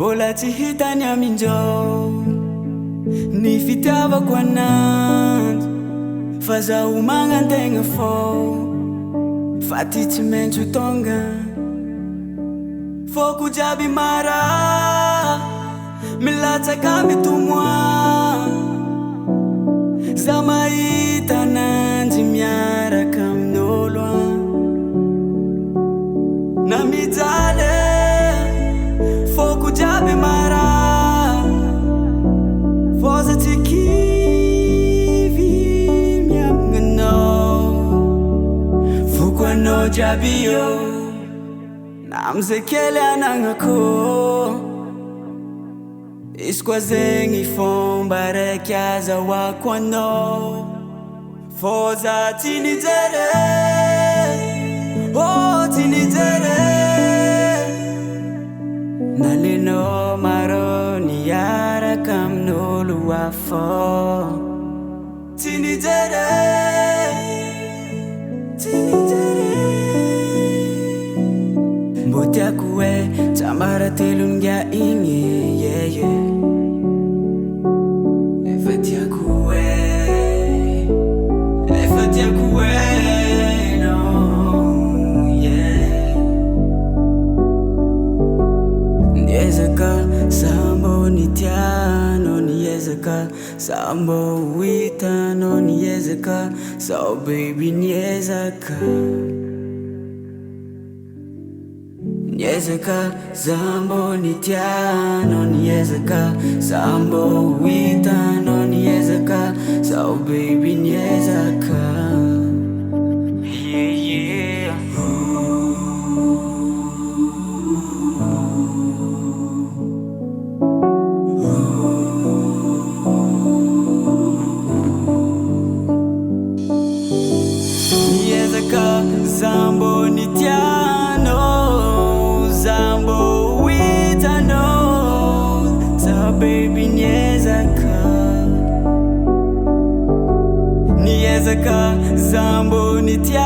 Mbola tsy hitany amin'izao ny fitiavako ananjy, fa zaho magnantegna fô fa ty tsy maintsy tonga. Fôko jiaby mara milatsaka mitomoa, za mahita ananjy miaraka amin'olo na mijaly. Fôko jiaby mara fô za tsy kivy miamagna anao. Foko anao jiaby io na amizay kely anagnako, izy koa zegny fomba raiky azahoako anao. Fô za tsy nijery, oh tsy nijery nalenao maro niaraka amin'olo hafa. Tsy nijery, tsy nijery. Mbô tiako hoe tsambara telonga igny, yeah, yeah. Efa tiako hoe, efa tiako hoe, no, yeah. Niezaka sambo nitiano, niezaka sambo uitano, niezaka so baby niezaka. Niezaka sambo nitiano, niezaka sambo uitano, niezaka so baby niezaka. Yeah, yeah. Niezaka sambo nitiano, sambo uitano, so baby niezaka. Niezaka sambo nitiano.